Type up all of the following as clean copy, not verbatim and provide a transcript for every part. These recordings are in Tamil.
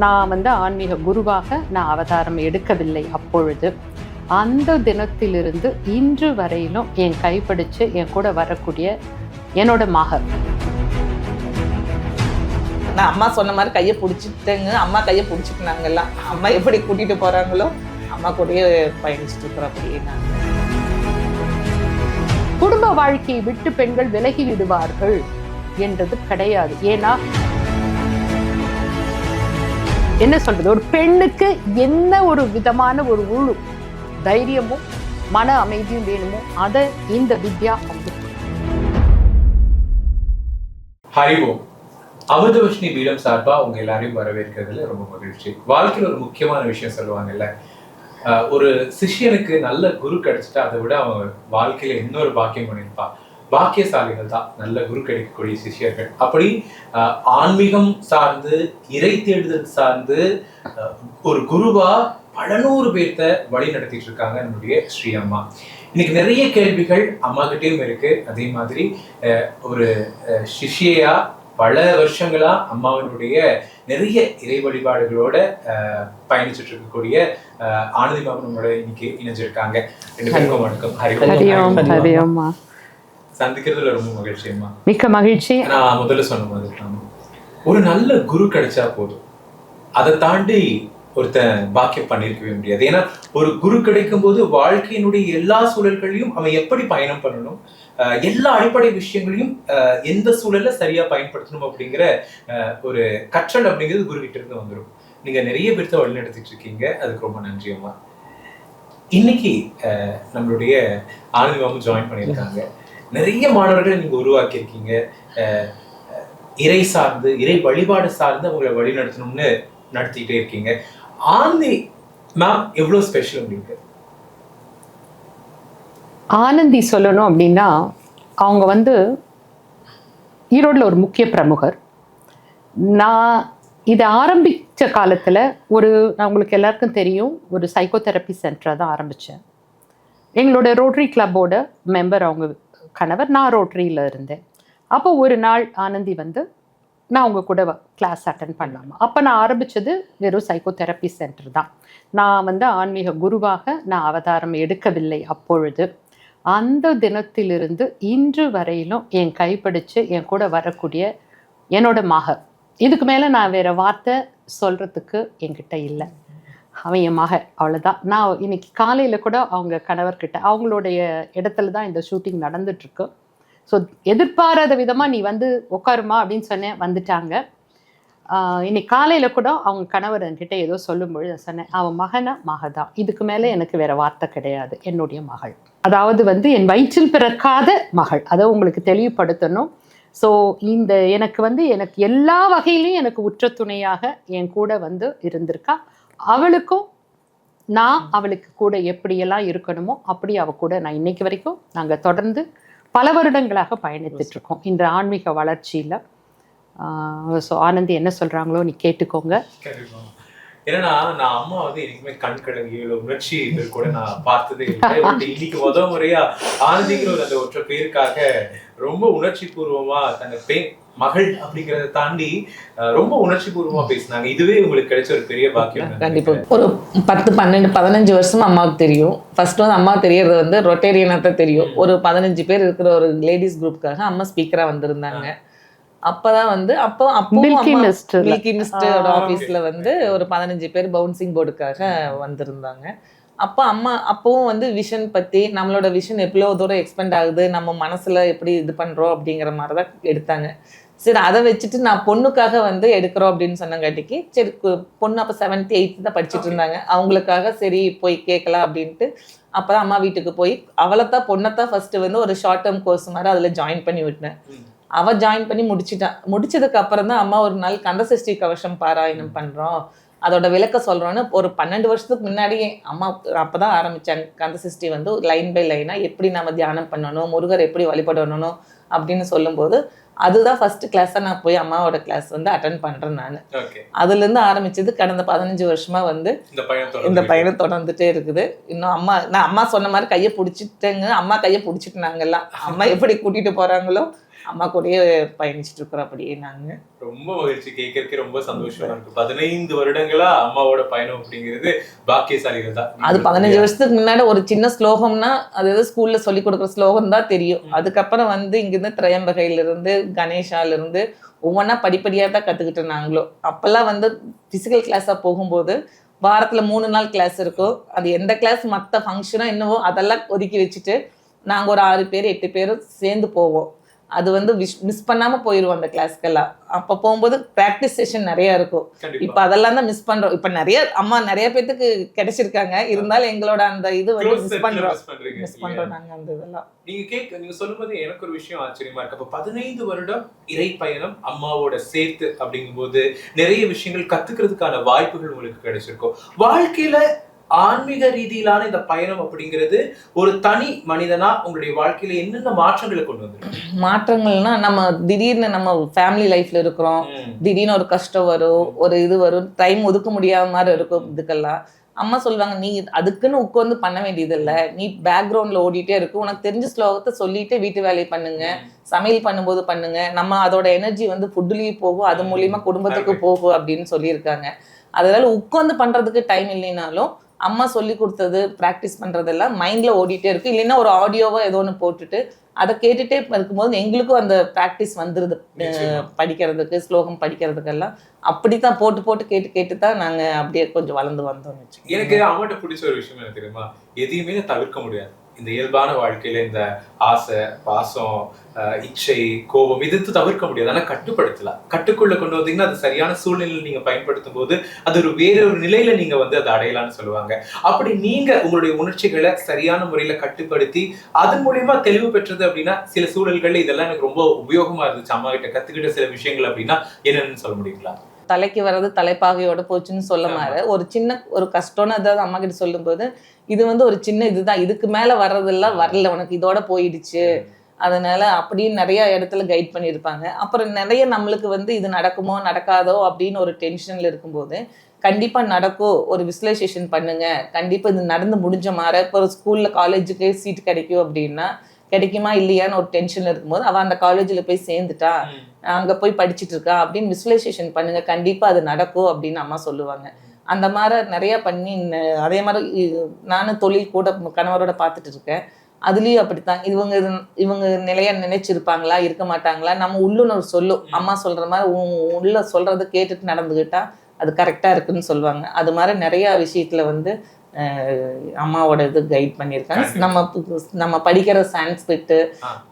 நான் வந்து ஆன்மீக குருவாக நான் அவதாரம் எடுக்கவில்லை அப்பொழுது. அந்த தினத்திலிருந்து இன்று வரையிலும் என் கைப்பிடிச்சு என் கூட வரக்கூடிய என்னோட மகள். நான் அம்மா சொன்ன மாதிரி கையை பிடிச்சிட்டேங்க. அம்மா கையை பிடிச்சிட்டுனாங்கல்லாம். அம்மா எப்படி கூட்டிட்டு போறாங்களோ அம்மா கூடயே பயணிச்சுட்டு இருக்கிறோம். அப்படியே நான் குடும்ப வாழ்க்கையை விட்டு பெண்கள் விலகி விடுவார்கள் என்றது கிடையாது. ஏன்னா என்ன சொல்றது, ஒரு பெண்ணுக்கு என்ன ஒரு விதமான ஒரு உழு தைரியமும் மன அமைதியும் வேணுமோ அதை இந்த வித்யா ஹரிவோம். அமிர்தவர்ஷினி பீடம் சார்பா உங்க எல்லாரையும் வரவேற்கிறதுல ரொம்ப மகிழ்ச்சி. வாழ்க்கையில் ஒரு முக்கியமான விஷயம் சொல்லுவாங்கல்ல, ஒரு சிஷ்யனுக்கு நல்ல குரு கிடைச்சிட்டா அதை விட அவன் வாழ்க்கையில இன்னொரு பாக்கியம் பண்ணியிருப்பான். பாக்கியசாலிகள் தான் நல்ல குரு கிடைக்கக்கூடிய சிஷ்யர்கள். அப்படி ஆன்மீகம் சார்ந்து இறை தேடுதல் சார்ந்து ஒரு குருவா பல நூறு பேர்த்த வழி நடத்திட்டு இருக்காங்க நம்முடைய ஸ்ரீ அம்மா. இன்னைக்கு நிறைய கேள்விகள் அம்மா கிட்டேயும் இருக்கு. அதே மாதிரி ஒரு சிஷ்யா பல வருஷங்களா அம்மாவினுடைய நிறைய இறை வழிபாடுகளோட பயணிச்சுட்டு இருக்கக்கூடிய ஆனந்தி மாமன் நம்மளோட இன்னைக்கு இணைஞ்சிருக்காங்க. ரெண்டு பேருக்கும் வணக்கம். சந்திக்கிறதுல ரொம்ப மகிழ்ச்சி அம்மா. மிக்க மகிழ்ச்சி. நான் முதல்ல சொன்ன மாதிரி ஒரு நல்ல குரு கிடைச்சா போதும், அதை தாண்டி ஒருத்தன் பாக்கியம் பண்ணிருக்கவே முடியாது. ஏன்னா ஒரு குரு கிடைக்கும் போது வாழ்க்கையினுடைய எல்லா சூழல்களையும் அவன் எப்படி பயணம் பண்ணணும், எல்லா அடிப்படை விஷயங்களையும் எந்த சூழல்ல சரியா பயன்படுத்தணும் அப்படிங்கிற ஒரு கற்றல் அப்படிங்கிறது குரு கிட்ட இருந்து வந்துடும். நீங்க நிறைய பேர்த்த வழி நடத்திட்டு இருக்கீங்க, அதுக்கு ரொம்ப நன்றி அம்மா. இன்னைக்கு நம்மளுடைய ஆனந்தி மாமும் ஜாயின் பண்ணியிருக்காங்க. நிறைய மாணவர்களை நீங்க உருவாக்கி இருக்கீங்க. இறை சார்ந்து இறை வழிபாடு சார்ந்து அவங்களை வழி நடத்தணும்னு நடத்திட்டே இருக்கீங்க. ஆனந்தி மேம் எவ்வளவு ஸ்பெஷல் உங்களுக்கு? ஆனந்தி சொல்லணும் அப்படின்னா அவங்க வந்து ஈரோட்டில் ஒரு முக்கிய பிரமுகர். நான் இதை ஆரம்பித்த காலத்தில் நான் உங்களுக்கு எல்லாருக்கும் தெரியும், ஒரு சைக்கோதெரப்பி சென்டரை தான் ஆரம்பித்தேன். எங்களோட ரோட்டரி கிளப்போட மெம்பர் அவங்க கணவர், நான் ரோட்டரியில் இருந்தேன். அப்போ ஒரு நாள் ஆனந்தி வந்து நான் அவங்க கூட கிளாஸ் அட்டன் பண்ணலாமா. அப்போ நான் ஆரம்பித்தது வெறும் சைக்கோதெரப்பி சென்டர் தான். நான் வந்து ஆன்மீக குருவாக நான் அவதாரம் எடுக்கவில்லை அப்பொழுது. அந்த தினத்திலிருந்து இன்று வரையிலும் என் கைப்பிடிச்சு என் கூட வரக்கூடிய என்னோட மகள். இதுக்கு மேலே நான் வேறு வார்த்தை சொல்கிறதுக்கு என்கிட்ட இல்லை. அவன் என் மகள், அவ்வளோதான். நான் இன்னைக்கு காலையில் கூட அவங்க கணவர்கிட்ட அவங்களுடைய இடத்துல தான் இந்த ஷூட்டிங் நடந்துட்டுருக்கு. ஸோ எதிர்பாராத விதமாக நீ வந்து உட்காருமா அப்படின்னு சொன்னேன், வந்துட்டாங்க. இன்னைக்கு காலையில் கூட அவங்க கணவர் என்கிட்ட ஏதோ சொல்லும்பொழுது நான் சொன்னேன், அவன் மகள் தான், இதுக்கு மேலே எனக்கு வேறு வார்த்தை கிடையாது, என்னுடைய மகள். அதாவது வந்து என் வயிற்றில் பிறக்காத மகள், அதை உங்களுக்கு தெளிவுபடுத்தணும். ஸோ எனக்கு எல்லா வகையிலையும் எனக்கு உற்ற துணையாக என் கூட வந்து இருந்திருக்கா. அவளுக்கும் நான் அவளுக்கு கூட எப்படியெல்லாம் இருக்கணுமோ அப்படி அவ கூட நான் இன்னைக்கு வரைக்கும் நாங்கள் தொடர்ந்து பல வருடங்களாக பயணித்துட்டு இருக்கோம் இந்த ஆன்மீக வளர்ச்சியில். ஸோ ஆனந்தி என்ன சொல்றாங்களோ நீ கேட்டுக்கோங்க. ஏன்னா நான் அம்மா வந்து எனக்குமே கண் கலங்கிய உணர்ச்சி கூட நான் பார்த்ததே இல்லை. இன்னைக்கு முதல் முறையா ஆனந்திங்கிற ஒரு அந்த ஒற்றை பேருக்காக ரொம்ப உணர்ச்சி பூர்வமா தன்னை மகள் அப்படிங்கறத தாண்டி ரொம்ப உணர்ச்சி பூர்வமா பேசினாங்க. இதுவே உங்களுக்கு கிடைச்ச ஒரு பெரிய பாக்கியம். கண்டிப்பா ஒரு 10, 12, 15 வருஷமா அம்மாவுக்கு தெரியும். ஃபர்ஸ்ட் வந்து அம்மா தெரியறது வந்து ரொட்டேரியனா தான் தெரியும். ஒரு 15 பேர் இருக்கிற ஒரு லேடிஸ் குரூப்காக அம்மா ஸ்பீக்கரா வந்திருந்தாங்க. அப்பதான் வந்து மில்கி மிஸ்டோட ஆபீஸ்ல வந்து ஒரு 15 பேர் பவுன்சிங் போர்டுக்காக வந்திருந்தாங்க. அப்பவும் வந்து விஷன் பத்தி நம்மளோட விஷன் எவ்வளவு தூரம் எக்ஸ்பெண்ட் ஆகுது, நம்ம மனசுல எப்படி இது பண்றோம் அப்படிங்கிற மாதிரிதான் எடுத்தாங்க. சரி, அதை வச்சுட்டு நான் பொண்ணுக்காக வந்து எடுக்கிறோம் அப்படின்னு சொன்னங்காட்டிக்கு சரி, பொண்ணு அப்போ 7th 8th தான் படிச்சுட்டு இருந்தாங்க. அவங்களுக்காக சரி போய் கேட்கலாம் அப்படின்ட்டு அப்பதான் அம்மா வீட்டுக்கு போய் அவளைத்தான் பொண்ணைத்தான் ஃபர்ஸ்ட் வந்து ஒரு ஷார்ட் டேர்ம் கோர்ஸ் மாதிரி அதுல ஜாயின் பண்ணி விட்டேன். அவ ஜாயின் பண்ணி முடிச்சதுக்கு அப்புறம் தான் அம்மா ஒரு நாள் கந்தசஷ்டி கவசம் பாராயணம் பண்றோம், அதோட விளக்க சொல்றோன்னு ஒரு 12 வருஷத்துக்கு முன்னாடியே அம்மா அப்பதான் ஆரம்பிச்சாங்க. கந்தசஷ்டி வந்து லைன் பை லைனா எப்படி நம்ம தியானம் பண்ணணும், முருகர் எப்படி வழிபடணும் அப்படின்னு சொல்லும்போது அதுதான் ஃபர்ஸ்ட் கிளாஸா நான் போய் அம்மாவோட கிளாஸ் வந்து அட்டன் பண்றேன். நான் அதுல இருந்து ஆரம்பிச்சது கடந்த 15 வருஷமா வந்து இந்த பயணம் தொடர்ந்துட்டே இருக்குது. இன்னும் நான் அம்மா சொன்ன மாதிரி கையை பிடிச்சிட்டேங்க. அம்மா கையை பிடிச்சிட்டுனாங்கல்லாம். அம்மா எப்படி கூட்டிட்டு போறாங்களோ அம்மா கூடயே பயணிச்சுட்டு இருக்கிறோம் அப்படியே நாங்க. ரொம்ப மகிழ்ச்சி, கேட்கறதுக்கு ரொம்ப சந்தோஷமா இருக்கு. 15 வருடங்களா அம்மாவோட பயணம் அப்படிங்கிறது பாக்கியசாலிகள் தான். அது 15 வருஷத்துக்கு முன்னாடி ஒரு சின்ன ஸ்லோகம்னா அது ஏதோ ஸ்கூல்ல சொல்லி கொடுக்குற ஸ்லோகம் தான் தெரியும். அதுக்கப்புறம் வந்து இங்கிருந்து திரையம்பகையில இருந்து கணேஷால இருந்து ஒவ்வொன்றா படிப்படியாக தான் கற்றுக்கிட்டோம் நாங்களும். அப்போல்லாம் வந்து ஃபிசிக்கல் கிளாஸாக போகும்போது வாரத்தில் 3 நாள் கிளாஸ் இருக்கும். அது எந்த கிளாஸ் மற்ற ஃபங்க்ஷனோ என்னவோ அதெல்லாம் ஒதுக்கி வச்சுட்டு நாங்கள் ஒரு 6 பேர் 8 பேரும் சேர்ந்து போவோம். அது வந்து மிஸ் பண்ணாமல் போயிடுவோம் அந்த கிளாஸ்க்கெல்லாம். அப்போ போகும்போது ப்ராக்டிஸ் செஷன் நிறையா இருக்கும். இப்போ அதெல்லாம் தான் மிஸ் பண்ணுறோம். இப்போ அம்மா நிறைய பேத்துக்கு கிடைச்சிருக்காங்க, இருந்தாலும் எங்களோட அந்த இது வந்து மிஸ் பண்ணுறோம் நாங்கள் அந்த இதெல்லாம். நீங்க சொல்லும்போது எனக்கு ஒரு விஷயம் ஆச்சரியமா இருக்கு. அப்போ 15 வருடம் இறை பயணம் அம்மாவோட சேர்த்து அப்படிங்கும்போது நிறைய விஷயங்கள் கத்துக்கிறதுக்கான வாய்ப்புகள் உங்களுக்கு கிடைச்சிருக்கும். வாழ்க்கையில ஆன்மீக ரீதியிலான இந்த பயணம் அப்படிங்கிறது ஒரு தனி மனிதனா உங்களுடைய வாழ்க்கையில என்னென்ன மாற்றங்களை கொண்டு வந்துருக்கு? மாற்றங்கள்னா நம்ம திடீர்னு நம்ம ஃபேமிலி லைஃப்ல இருக்கிறோம், திடீர்னு ஒரு கஷ்டம் வரும், ஒரு இது வரும், டைம் ஒதுக்க முடியாத மாதிரி இருக்கும். இதுக்கெல்லாம் அம்மா சொல்லுவாங்க, நீ அதுக்குன்னு உட்காந்து பண்ண வேண்டியது இல்லை, நீ பேக்ரவுண்ட்ல ஓடிட்டே இருக்கு, உனக்கு தெரிஞ்ச ஸ்லோகத்தை சொல்லிட்டு வீட்டு வேலையை பண்ணுங்க, சமையல் பண்ணும்போது பண்ணுங்க, நம்ம அதோட எனர்ஜி வந்து ஃபுட்டுலயும் போகும், அது மூலியமா குடும்பத்துக்கு போகும் அப்படின்னு சொல்லியிருக்காங்க. அதனால உட்காந்து பண்றதுக்கு டைம் இல்லைனாலும் அம்மா சொல்லி கொடுத்தது ப்ராக்டிஸ் பண்ணுறதெல்லாம் மைண்டில் ஓடிட்டே இருக்குது. இல்லைன்னா ஒரு ஆடியோவோ ஏதோ ஒன்று போட்டுட்டு அதை கேட்டுகிட்டே இருக்கும்போது எங்களுக்கும் அந்த ப்ராக்டிஸ் வந்துடுது. படிக்கிறதுக்கு ஸ்லோகம் படிக்கிறதுக்கெல்லாம் அப்படி தான் போட்டு கேட்டு கேட்டு தான் நாங்கள் அப்படியே கொஞ்சம் வளர்ந்து வந்தோம். எனக்கு அம்மாட்ட பிடிச்ச ஒரு விஷயம் என்ன தெரியுமா, எதையுமே தவிர்க்க முடியாது. இந்த இயல்பான வாழ்க்கையில இந்த ஆசை, பாசம், இச்சை, கோபம் எதிர்த்து தவிர்க்க முடியாது. ஆனா கட்டுப்படுத்தலாம். கட்டுக்குள்ள கொண்டு வந்தீங்கன்னா அது சரியான சூழ்நிலையில் நீங்க பயன்படுத்தும் போது அது ஒரு வேற ஒரு நிலையில நீங்க வந்து அதை அடையலாம்னு சொல்லுவாங்க. அப்படி நீங்க உங்களுடைய உணர்ச்சிகளை சரியான முறையில கட்டுப்படுத்தி அதன் மூலியமா தெளிவு பெற்றது அப்படின்னா சில சூழல்கள்ல இதெல்லாம் எனக்கு ரொம்ப உபயோகமா இருந்துச்சு. அம்மா கிட்ட கத்துக்கிட்ட சில விஷயங்கள் அப்படின்னா என்னன்னு சொல்ல முடியுங்களா? தலைக்கு வர்றது தலைப்பாகையோட போச்சுன்னு சொல்ல மாதிரி ஒரு சின்ன ஒரு கஷ்டம்னு அதாவது அம்மா கிட்ட சொல்லும்போது இது வந்து ஒரு சின்ன இதுதான், இதுக்கு மேல வர்றதெல்லாம் வரல, உனக்கு இதோட போயிடுச்சு, அதனால அப்படின்னு நிறைய இடத்துல கைட் பண்ணியிருப்பாங்க. அப்புறம் நிறைய நம்மளுக்கு வந்து இது நடக்குமோ நடக்காதோ அப்படின்னு ஒரு டென்ஷன்ல இருக்கும்போது கண்டிப்பா நடக்கும், ஒரு விசுவலைசேஷன் பண்ணுங்க, கண்டிப்பா இது நடந்து முடிஞ்ச மாதிரி. இப்போ ஒரு ஸ்கூல்ல காலேஜுக்கு சீட் கிடைக்கும் அப்படின்னா கிடைக்குமா இல்லையான்னு ஒரு டென்ஷன் இருக்கும்போது அவள் அந்த காலேஜில் போய் சேர்ந்துட்டா, அங்கே போய் படிச்சுட்டு இருக்கா அப்படின்னு விசுவலைசேஷன் பண்ணுங்க, கண்டிப்பாக அது நடக்கும் அப்படின்னு அம்மா சொல்லுவாங்க. அந்த மாதிரி நிறையா பண்ணி அதே மாதிரி நானும் தொழில் கூட கணவரோட பார்த்துட்டு இருக்கேன். அதுலேயும் அப்படித்தான் இவங்க நிலையா நினைச்சிருப்பாங்களா இருக்க மாட்டாங்களா, நம்ம உள்ளுணர்வு சொல்லும். அம்மா சொல்கிற மாதிரி உள்ள சொல்கிறத கேட்டுட்டு நடந்துக்கிட்டா அது கரெக்டாக இருக்குன்னு சொல்லுவாங்க. அது மாதிரி நிறையா விஷயத்தில் வந்து அம்மாவோட இது கைட் பண்ணியிருக்காங்க. நம்ம படிக்கிற சான்ஸ்கிரிட்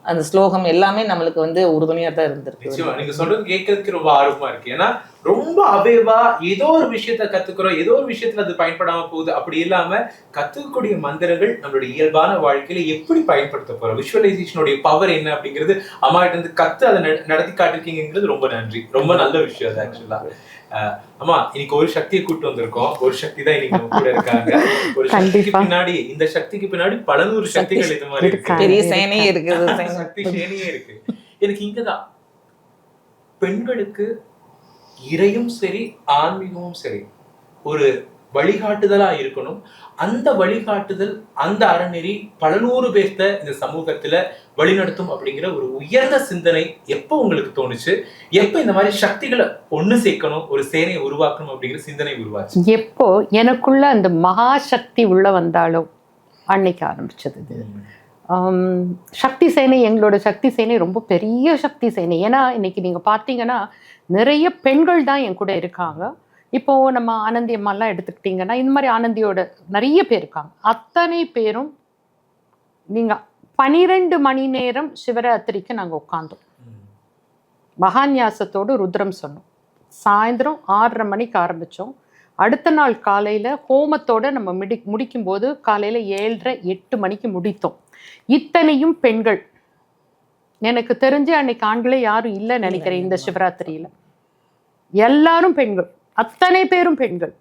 அந்த ஸ்லோகம் எல்லாமே நம்மளுக்கு வந்து உறுதுணையாக தான் இருந்திருக்கு. நீங்க சொல்றது கேட்கறதுக்கு ரொம்ப ஆர்வமா இருக்கு. ஏன்னா ரொம்ப அவேவா ஏதோ ஒரு விஷயத்த கத்துக்கிறோம், ஏதோ ஒரு விஷயத்துல அது பயன்படாம போகுது அப்படி இல்லாம கத்துக்கக்கூடிய மந்திரங்கள் நம்மளுடைய இயல்பான வாழ்க்கையில எப்படி பயன்படுத்த போறோம், விஷுவலைசேஷனுடைய பவர் என்ன அப்படிங்கிறது அம்மா கிட்ட இருந்து கத்து அதை நடத்தி காட்டிருக்கீங்கிறது ரொம்ப நன்றி. ரொம்ப நல்ல விஷயம் அது. ஆக்சுவலா அம்மா இன்னைக்கு ஒரு சக்தியை கூட்டு வந்திருக்கோம், ஒரு சக்தி தான் இன்னைக்கு நம்ம கூட இருக்காங்க. ஒரு சக்திக்கு பின்னாடி, இந்த சக்திக்கு பின்னாடி பல நூறு சக்திகள் இது மாதிரி இருக்கு, பெரிய சேனையே இருக்கு, சக்தி சேனையே இருக்கு. எனக்கு இங்கதான் பெண்களுக்கு இறையும் சரி ஆன்மீகமும் சரி ஒரு வழிகாட்டுதலா இருக்கணும். அந்த வழிகாட்டுதல் அந்த அறநெறி பல நூறு பேர்த்த இந்த சமூகத்துல வழிநடத்தும் அப்படிங்கிற ஒரு உயர்ந்த சிந்தனை எப்போ உங்களுக்கு தோணுச்சு? எப்போ இந்த மாதிரி சக்திகளை ஒண்ணு சேர்க்கணும், ஒரு சேனையை உருவாக்கணும் அப்படிங்கிற சிந்தனை உருவாச்சு? எப்போ எனக்குள்ள அந்த மகாசக்தி உள்ள வந்தாலும் அன்னைக்கு ஆரம்பிச்சது இது. சக்தி சேனை, எங்களோட சக்தி சேனை ரொம்ப பெரிய சக்தி சேனை. ஏன்னா இன்னைக்கு நீங்க பார்த்தீங்கன்னா நிறைய பெண்கள் தான் என் கூட இருக்காங்க. இப்போ நம்ம ஆனந்தி அம்மாலாம் எடுத்துக்கிட்டிங்கன்னா இந்த மாதிரி ஆனந்தியோட நிறைய பேர் இருக்காங்க. அத்தனை பேரும் நீங்க 12 மணி நேரம் சிவராத்திரிக்கு நாங்கள் உட்காந்தோம். மகான்யாசத்தோடு ருத்ரம் சொன்னோம். சாயந்தரம் 6:30 மணிக்கு ஆரம்பித்தோம். அடுத்த நாள் காலையில் ஹோமத்தோடு நம்ம முடிக்கும்போது காலையில் 7:30 8 மணிக்கு முடித்தோம். இத்தனையும் பெண்கள். எனக்கு தெரிஞ்சு அன்னைக்கு ஆண்களே யாரும் இல்லைன்னு நினைக்கிறேன் இந்த சிவராத்திரியில். எல்லாரும் பெண்கள், அத்தனை பேரும் பெண்கள்.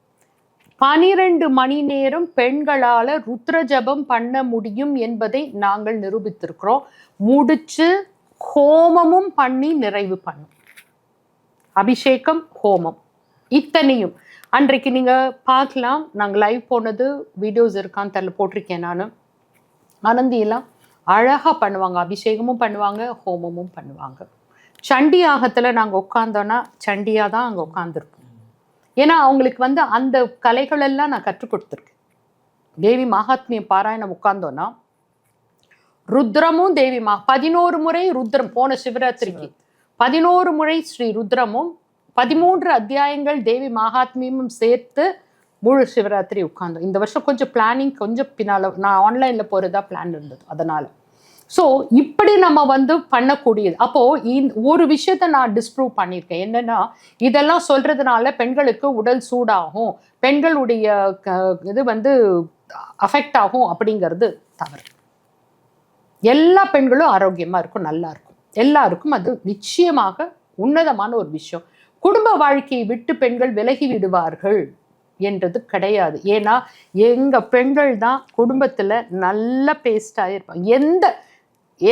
12 மணி நேரம் பெண்களால் ருத்ர ஜபம் பண்ண முடியும் என்பதை நாங்கள் நிரூபித்திருக்கிறோம். முடிச்சு ஹோமமும் பண்ணி நிறைவு பண்ணோம். அபிஷேகம், ஹோமம் இத்தனையும் அன்றைக்கு நீங்கள் பார்க்கலாம். நாங்கள் லைவ் போனது வீடியோஸ் இருக்கான்னு தெரியல, போட்டிருக்கேன் நான். ஆனந்தியெல்லாம் அழகாக பண்ணுவாங்க. அபிஷேகமும் பண்ணுவாங்க, ஹோமமும் பண்ணுவாங்க. சண்டி யாகத்தில் நாங்கள் உட்காந்தோன்னா சண்டியாக தான் அங்கே உட்காந்துருப்போம். ஏன்னா அவங்களுக்கு வந்து அந்த கலைகள் எல்லாம் நான் கற்றுக் கொடுத்துருக்கேன். தேவி மகாத்மியம் பாராயணம் உட்கார்ந்தோன்னா ருத்ரமும் தேவி 11 முறை ருத்ரம், போன சிவராத்திரிக்கு 11 முறை ஸ்ரீ ருத்ரமும் 13 அத்தியாயங்கள் தேவி மகாத்மியமும் சேர்த்து முழு சிவராத்திரி உட்கார்ந்தோம். இந்த வருஷம் கொஞ்சம் பிளானிங் கொஞ்சம் பின்னால், நான் ஆன்லைனில் போகிறதா பிளான் இருந்தது. அதனால் ஸோ இப்படி நம்ம வந்து பண்ணக்கூடியது. அப்போது ஒரு விஷயத்த நான் டிஸ்ப்ரூவ் பண்ணியிருக்கேன். என்னென்னா, இதெல்லாம் சொல்கிறதுனால பெண்களுக்கு உடல் சூடாகும், பெண்களுடைய இது வந்து அஃபெக்ட் ஆகும் அப்படிங்கிறது தவறு. எல்லா பெண்களும் ஆரோக்கியமாக இருக்கும், நல்லா இருக்கும். எல்லாருக்கும் அது நிச்சயமாக உன்னதமான ஒரு விஷயம். குடும்ப வாழ்க்கையை விட்டு பெண்கள் விலகி விடுவார்கள் என்றது கிடையாது. ஏன்னா எங்கள் பெண்கள் தான் குடும்பத்தில் நல்ல பேஸ்டாக இருப்பாங்க.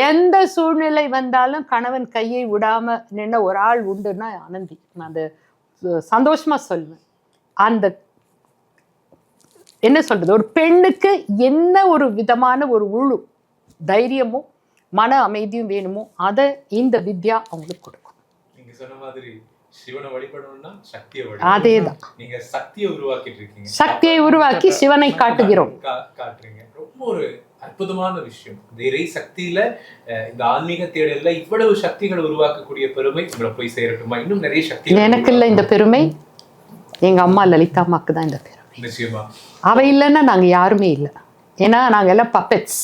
எந்த சூழ்நிலை வந்தாலும் கணவன் கையை விடாம நின்ன ஒரு ஆள் உண்டுன்னா ஆனந்தி. நான் அது சந்தோஷமா சொல்லுவேன். அந்த என்ன சொல்றது, ஒரு பெண்ணுக்கு என்ன ஒரு விதமான ஒரு தைரியமும் மன அமைதியும் வேணுமோ அதை இந்த வித்யா அவங்களுக்கு கொடுக்கும். நீங்க சொன்ன மாதிரி சிவனை வழிபடணும்னா சக்தியை அதேதான். நீங்க சக்தியை உருவாக்கிட்டு இருக்கீங்க. சக்தியை உருவாக்கி சிவனை காட்டுகிறோம். காட்டுறீங்க. ரொம்ப ஒரு அற்புதமான விஷயம். இறை சக்தியில இந்த ஆன்மீக தேடல்ல இவ்வளவு சக்திகளை உருவாக்கக்கூடிய பெருமை உங்களை போய் சேரட்டுமா. இன்னும் நிறைய சக்தி. எனக்கு இல்லை இந்த பெருமை, எங்க அம்மா லலிதா அம்மாக்கு தான் இந்த பெருமை. நிச்சயமா அவ இல்லைன்னா நாங்க யாருமே இல்லை. ஏன்னா நாங்க எல்லாம் பப்பெட்ஸ்.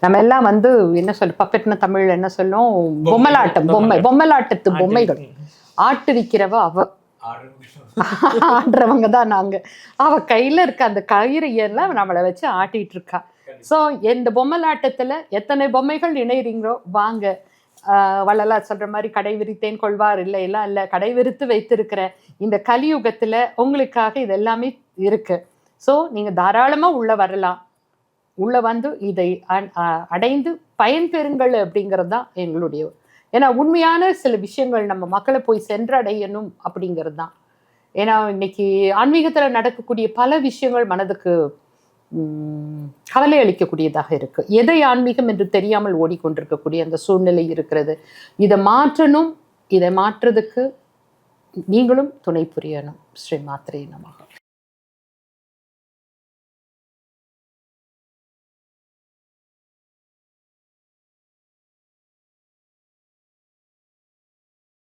நம்ம எல்லாம் வந்து என்ன சொல்ல, பப்பெட்னா தமிழ்ல என்ன சொல்லும், பொம்மலாட்டம், பொம்மலாட்டத்து பொம்மைகள். ஆட்டு விற்கிறவ அவ, ஆடுறவங்க தான் நாங்க. அவ கையில இருக்க அந்த கயிறு எல்லாம் நம்மளை வச்சு ஆட்டிட்டு இருக்கா. ஸோ இந்த பொம்மலாட்டத்துல எத்தனை பொம்மைகள் இணைகிறீங்களோ வாங்க. வள்ளலார் சொல்ற மாதிரி கடை விரித்தேன் கொள்வார் இல்லை எல்லாம் இல்லை, கடை விரித்து வைத்திருக்கிற இந்த கலியுகத்துல உங்களுக்காக இது எல்லாமே இருக்கு. ஸோ நீங்க தாராளமா உள்ள வரலாம். உள்ள வந்து இதை அடைந்து பயன்பெறுங்கள் அப்படிங்கிறது தான் எங்களுடைய. ஏன்னா உண்மையான சில விஷயங்கள் நம்ம மக்களை போய் சென்றடையணும் அப்படிங்கிறது தான். ஏன்னா இன்னைக்கு ஆன்மீகத்தில் நடக்கக்கூடிய பல விஷயங்கள் மனதுக்கு கவலை அளிக்கக்கூடியதாக இருக்கு. எதை ஆன்மீகம் என்று தெரியாமல் ஓடிக்கொண்டிருக்கக்கூடிய அந்த சூழ்நிலை இருக்கிறது. இதை மாற்றணும். இதை மாற்றுறதுக்கு நீங்களும் துணை புரியணும். ஸ்ரீ மாத்ரே நமஹ.